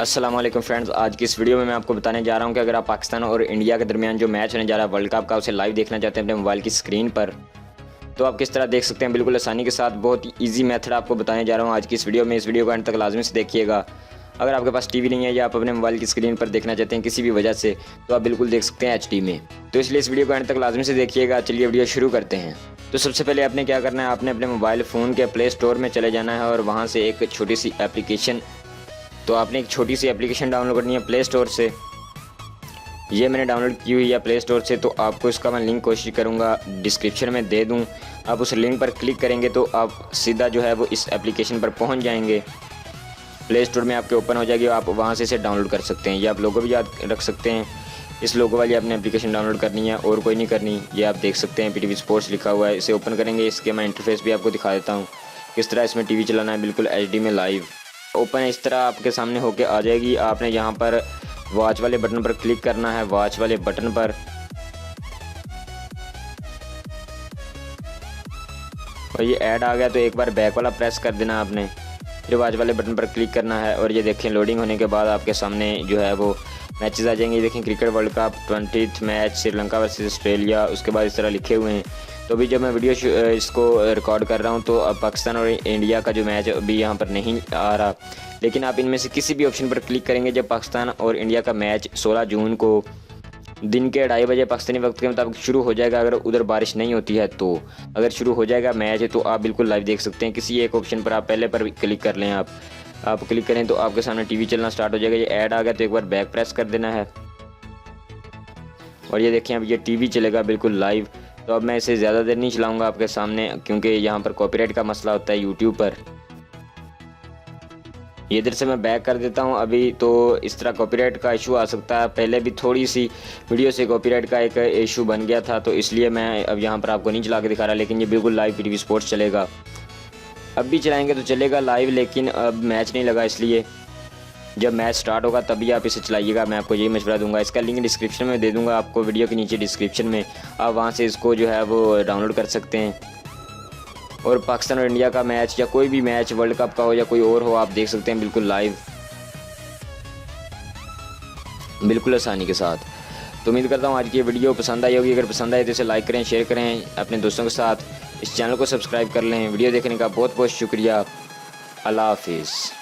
अस्सलाम वालेकुम फ्रेंड्स, आज की इस वीडियो में मैं आपको बताने जा रहा हूं कि अगर आप पाकिस्तान और इंडिया के दरमियान जो मैच होने जा रहा है वर्ल्ड कप का, उसे लाइव देखना चाहते हैं अपने मोबाइल की स्क्रीन पर, तो आप किस तरह देख सकते हैं। बिल्कुल आसानी के साथ बहुत ही ईजी मेथड आपको बताने जा रहा हूं आज की इस वीडियो में। इस वीडियो को एंड तक लाजमी से देखिएगा। अगर आपके पास टीवी नहीं है या आप अपने मोबाइल की स्क्रीन पर देखना चाहते हैं किसी भी वजह से, तो आप बिल्कुल देख सकते हैं HD में। तो इसलिए इस वीडियो को एंड तक लाजमी से देखिएगा। चलिए वीडियो शुरू करते हैं। तो सबसे पहले आपने क्या करना है, आपने अपने मोबाइल फ़ोन के प्ले स्टोर में चले जाना है और वहाँ से एक छोटी सी एप्लीकेशन, तो आपने एक छोटी सी एप्लीकेशन डाउनलोड करनी है प्ले स्टोर से। ये मैंने डाउनलोड की हुई है प्ले स्टोर से, तो आपको इसका मैं लिंक कोशिश करूँगा डिस्क्रिप्शन में दे दूँ। आप उस लिंक पर क्लिक करेंगे तो आप सीधा जो है वो इस एप्लीकेशन पर पहुँच जाएंगे। प्ले स्टोर में आपके ओपन हो जाएगी, आप वहाँ से इसे डाउनलोड कर सकते हैं। ये आप लोगो भी याद रख सकते हैं, इस लोगो वाली आपने एप्लीकेशन डाउनलोड करनी है और कोई नहीं करनी। ये आप देख सकते हैं PTV स्पोर्ट्स लिखा हुआ है। इसे ओपन करेंगे, इसके मैं इंटरफेस भी आपको दिखा देता हूँ किस तरह इसमें टीवी चलाना है बिल्कुल HD में लाइव। ओपन इस तरह आपके सामने होके आ जाएगी। आपने यहाँ पर वॉच वाले बटन पर क्लिक करना है, वॉच वाले बटन पर, और ये ऐड आ गया तो एक बार बैक वाला प्रेस कर देना आपने, फिर वॉच वाले बटन पर क्लिक करना है। और ये देखें लोडिंग होने के बाद आपके सामने जो है वो मैचेस आ जाएंगे। देखें cricket world cup 20th match Sri Lanka versus Australia, उसके बाद इस तरह लिखे हुए हैं। तो अभी जब मैं वीडियो इसको रिकॉर्ड कर रहा हूँ तो अब पाकिस्तान और इंडिया का जो मैच अभी यहाँ पर नहीं आ रहा, लेकिन आप इनमें से किसी भी ऑप्शन पर क्लिक करेंगे जब पाकिस्तान और इंडिया का मैच 16 जून को दिन के 2:30 बजे पाकिस्तानी वक्त के मुताबिक शुरू हो जाएगा। अगर उधर बारिश नहीं होती है तो अगर शुरू हो जाएगा मैच तो आप बिल्कुल लाइव देख सकते हैं। किसी एक ऑप्शन पर आप पहले पर क्लिक कर लें, आप क्लिक करें तो आपके सामने टीवी चलना स्टार्ट हो जाएगा। ये ऐड आ गया तो एक बार बैक प्रेस कर देना है और ये देखें अब ये टीवी चलेगा बिल्कुल लाइव। तो अब मैं इसे ज़्यादा देर नहीं चलाऊँगा आपके सामने, क्योंकि यहाँ पर कॉपीराइट का मसला होता है यूट्यूब पर। ये इधर से मैं बैक कर देता हूँ अभी, तो इस तरह कॉपीराइट का इशू आ सकता है। पहले भी थोड़ी सी वीडियो से कॉपीराइट का एक इशू बन गया था, तो इसलिए मैं अब यहाँ पर आपको नहीं चला के दिखा रहा, लेकिन ये बिल्कुल लाइव PTV स्पोर्ट्स चलेगा। अब भी चलाएंगे तो चलेगा लाइव, लेकिन अब मैच नहीं लगा, इसलिए जब मैच स्टार्ट होगा तभी आप इसे चलाइएगा। मैं आपको यही मशवरा दूंगा। इसका लिंक डिस्क्रिप्शन में दे दूंगा आपको, वीडियो के नीचे डिस्क्रिप्शन में, आप वहाँ से इसको जो है वो डाउनलोड कर सकते हैं। और पाकिस्तान और इंडिया का मैच या कोई भी मैच वर्ल्ड कप का हो या कोई और हो, आप देख सकते हैं बिल्कुल लाइव, बिल्कुल आसानी के साथ। तो उम्मीद करता हूँ आज की ये वीडियो पसंद आई होगी। अगर पसंद आए तो इसे लाइक करें, शेयर करें अपने दोस्तों के साथ, इस चैनल को सब्सक्राइब कर लें। वीडियो देखने का बहुत बहुत शुक्रिया। अल्लाह हाफिज़।